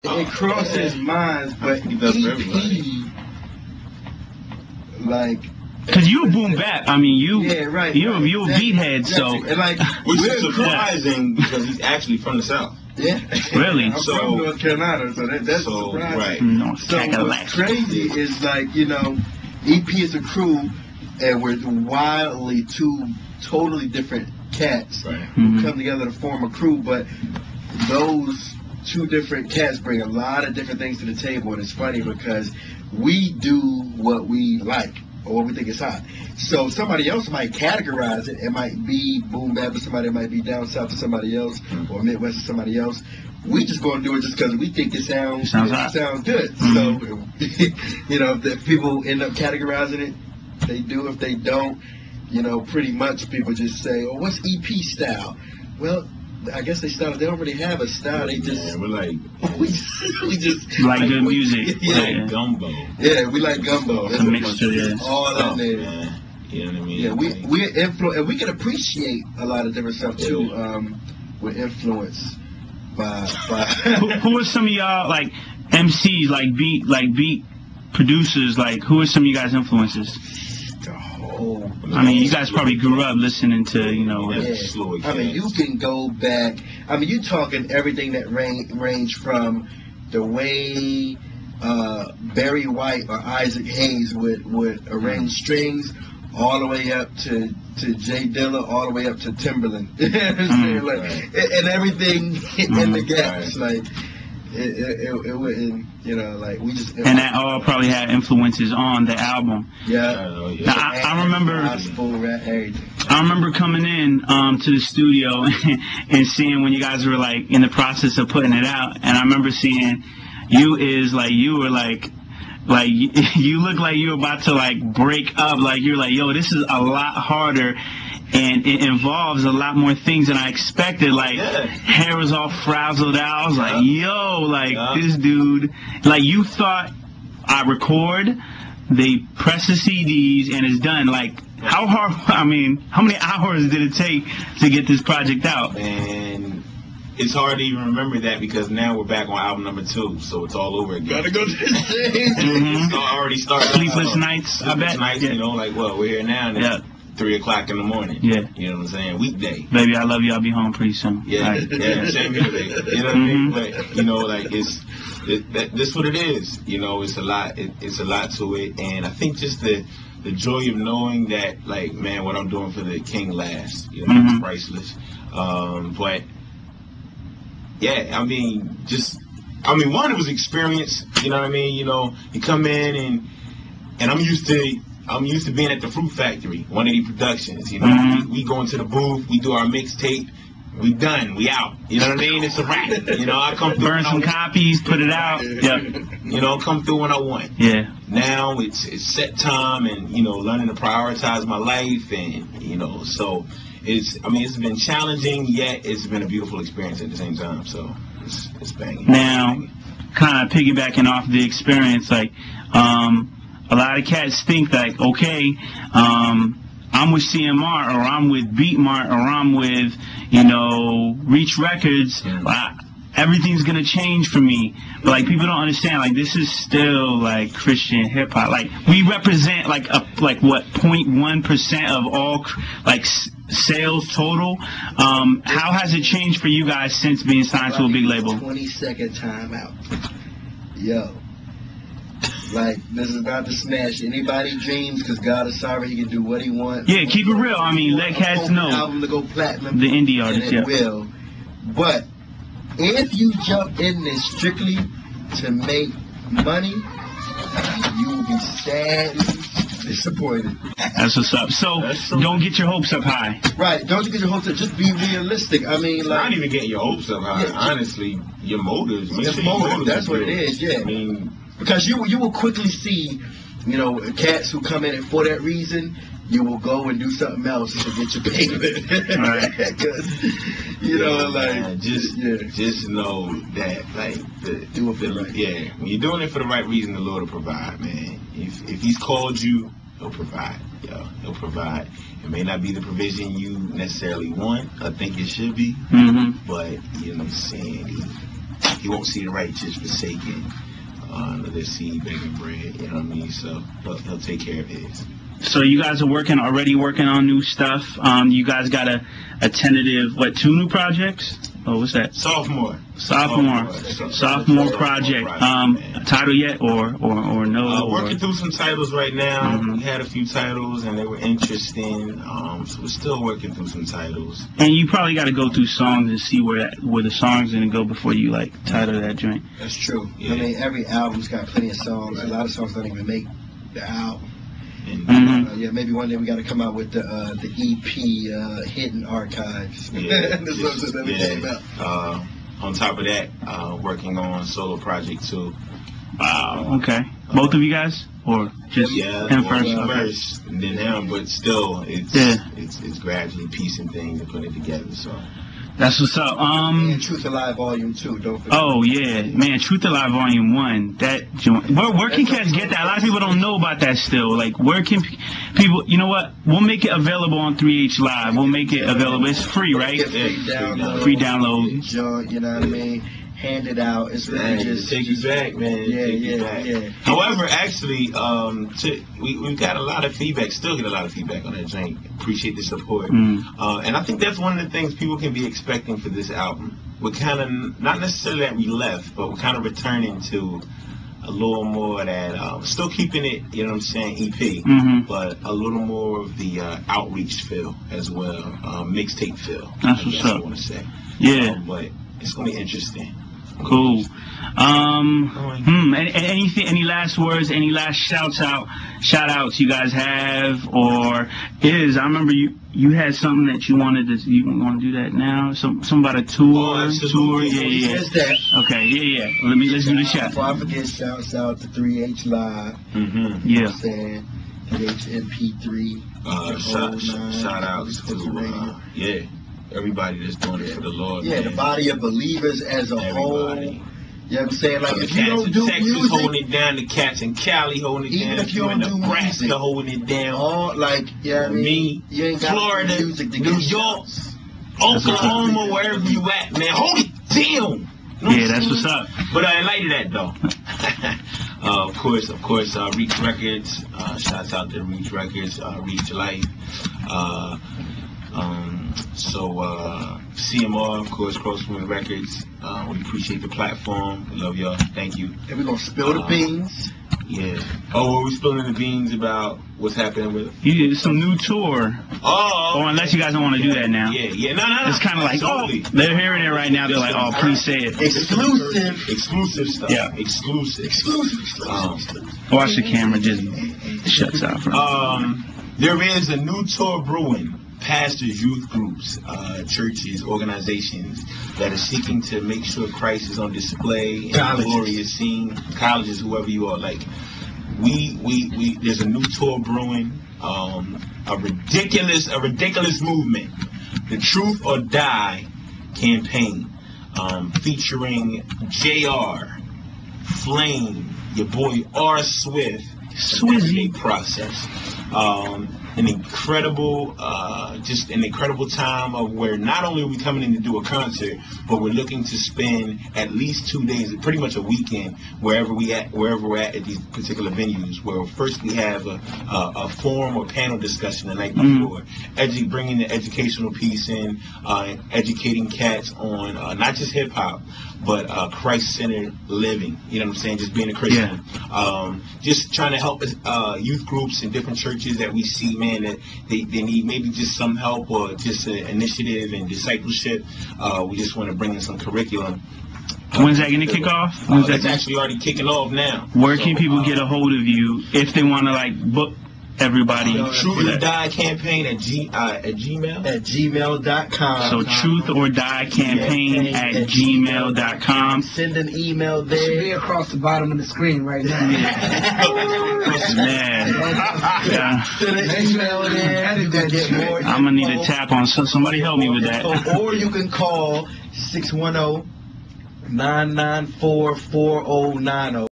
it crosses minds, but EP, like. Cause you a boom bap. I mean, you. Yeah, right. You a beathead, so. And like, which is surprising because he's actually from the South. Yeah. Really? I'm from North Carolina, so that's surprising. Right. So what's crazy is like, you know, EP is a crew, and we're wildly two totally different cats who come together to form a crew, but those two different cats bring a lot of different things to the table, and it's funny because we do what we like or what we think is hot. So somebody else might categorize it. It might be boom bap for somebody, it might be down south for somebody else, or Midwest for somebody else. We just gonna do it just because we think it sounds good. So you know, if people end up categorizing it, they do. If they don't, you know, pretty much people just say, "Oh, what's EP style?" Well, I guess they don't really have a style. They just we're like we just like good music. Like gumbo. Yeah, we like gumbo. It's a mixture. All that there. You know what I mean? Yeah, we're influenced, and we can appreciate a lot of different stuff too. We're influenced by who are some of y'all like MCs, like beat producers? Like, who are some of you guys' influences? I mean, you guys probably grew up listening to, you know. I mean, you can go back. I mean, you're talking everything that range from the way Barry White or Isaac Hayes would arrange strings, all the way up to Jay Dilla, all the way up to Timberland, and everything in the gaps, like. It wouldn't, you know, like we just. And that all probably had influences on the album. Yeah. Now, I remember. Gospel, rap, everything. I remember coming in to the studio and seeing when you guys were like in the process of putting it out, and I remember seeing you were like you look like you were about to like break up, like you're like, yo, this is a lot harder. And it involves a lot more things than I expected. Like, hair was all frazzled out. I was like, yo, like, this dude. Like, you thought I record, they press the CDs, and it's done. Like, how many hours did it take to get this project out? And it's hard to even remember that because now we're back on album number 2, so it's all over again. Gotta go to the stage. So I already started. Sleepless nights, I bet. Nights, you know, like, well, we're here now. And 3 o'clock in the morning. Yeah. You know what I'm saying? Weekday. Baby, I love you. I'll be home pretty soon. Yeah. Right. Yeah. Same here, baby. You know what I mean? But, you know, like, that's what it is. You know, it's a lot. It's a lot to it. And I think just the joy of knowing that, like, man, what I'm doing for the king lasts. You know, it's priceless. But, yeah, I mean, one, it was experience. You know what I mean? You know, you come in and I'm used to being at the Fruit Factory, 180 Productions. You know, we go into the booth, we do our mixtape, we done, we out. You know what I mean? It's a wrap. You know, I come through, burn some copies, put it out. Yep. You know, come through when I want. Yeah. Now it's set time, and you know, learning to prioritize my life, and you know, so it's been challenging, yet it's been a beautiful experience at the same time. So it's banging. Now, kind of piggybacking off the experience, like. A lot of cats think like, okay, I'm with CMR or I'm with Beat Mart or I'm with, you know, Reach Records. Everything's gonna change for me. But like people don't understand. Like this is still like Christian hip hop. Like we represent like what 0.1% of all like sales total. How has it changed for you guys since being signed to a big label? 20-second time out. Yo. Like, this is about to smash anybody dreams because God is sovereign. He can do what he wants. Yeah, keep it real. I mean, let cats know. Album to go platinum. The indie artist, it will. But if you jump in this strictly to make money, you will be sadly disappointed. That's what's up. So don't get your hopes up high. Right. Don't get your hopes up. Just be realistic. I mean, like. Not even getting your hopes up high. Honestly, your motives. That's what it is. Yeah. I mean. Because you will quickly see, you know, cats who come in and for that reason, you will go and do something else to get your payment. Right. You know, like just know that, like, do it for the right. Yeah, when you're doing it for the right reason, the Lord will provide, man. If He's called you, He'll provide. Yo, He'll provide. It may not be the provision you necessarily want or think it should be, but you know what I'm saying. He won't see the righteous forsaken, nor their seed begging bread. You know what I mean? So he'll take care of his. So you guys are already working on new stuff. You guys got a tentative, 2 new projects? Oh, what's that? Sophomore project. Title yet or no? Working through some titles right now. We had a few titles and they were interesting. So we're still working through some titles. And you probably got to go through songs and see where the song's gonna go before you title that joint. That's true. Yeah. I mean, every album's got plenty of songs. Right. A lot of songs don't even make the album. Yeah, maybe one day we got to come out with the EP Hidden Archives. Yeah, the songs that we came out. On top of that, working on solo project too. Okay. Both of you guys, or just him first? First, and then him, but still, it's gradually piecing things and putting it together. So. That's what's up. And Truth Alive Volume 2, don't forget. Oh, yeah. Man, Truth Alive Volume 1, that joint. Where can cats get that? A lot of people don't know about that still. Where can people, you know what? We'll make it available on 3H Live. We'll make it available. It's free, right? Free download. You know what I mean? Hand it out. It's really just take you back, man. Yeah. However, actually, we got a lot of feedback. Still get a lot of feedback on that joint. Appreciate the support. And I think that's one of the things people can be expecting for this album. We're kind of not necessarily that we left, but we're kind of returning to a little more of that. Still keeping it, you know what I'm saying, EP, but a little more of the outreach feel as well, mixtape feel. That's what's up. I want to say. Yeah, but it's gonna be interesting. Cool. Any last words, any last shout outs you guys have, or I remember you had something that you want to do that now? Something about a tour? Yeah. Okay, yeah. Let's do the shout. Before I forget, shouts out to 3H Live. Yeah. You know what I'm saying? HMP3. Shout outs to everybody that's doing it for the Lord. Yeah, man. The body of believers as a whole. You know what I'm saying? If you don't do Texas music, holding it down, the cats in Cali holding it down, even if you don't do Nebraska music, holding it down, me, you ain't got Florida, music to New York, Oklahoma, wherever you at, man, hold it down. Yeah, that's what's up. But I like that though. Of course, Reach Records. Shouts out to Reach Records, Reach Life. CMR, of course, Crosswind Records. We appreciate the platform. We love y'all. Thank you. And we're going to spill the beans. Yeah. Oh, we're spilling the beans about what's happening with some new tour. Or unless you guys don't want to do that now. Yeah. No. It's kind of like, they're hearing it right now. They're like, please say it. Exclusive stuff. Yeah. Exclusive. Watch the camera just shuts out. There is a new tour brewing. Pastors, youth groups, churches, organizations that are seeking to make sure Christ is on display and glory is seen. Colleges, whoever you are, there's a new tour brewing, a ridiculous movement, the Truth or Die campaign, featuring JR, Flame, your boy R. Swift, Swizzy Process. An incredible time of where not only are we coming in to do a concert, but we're looking to spend at least 2 days, pretty much a weekend, wherever we're at these particular venues. Where first we have a forum or panel discussion the night before, bringing the educational piece in, educating cats on not just hip hop, but Christ-centered living. You know what I'm saying? Just being a Christian. Yeah. Just trying to help youth groups and different churches that we see, man, that they need maybe just some help or just an initiative and discipleship. We just want to bring in some curriculum. When's that going to kick off? That's actually already kicking off now. Where can people get a hold of you if they want to book everybody? Truth or Die campaign at Gmail? At gmail.com. So Truth or Die campaign at gmail.com. Send an email there. It should be across the bottom of the screen right now. Man. Send an email there. You can get more I'm going to need a tap on somebody help me with that. Or you can call 610-994-4090.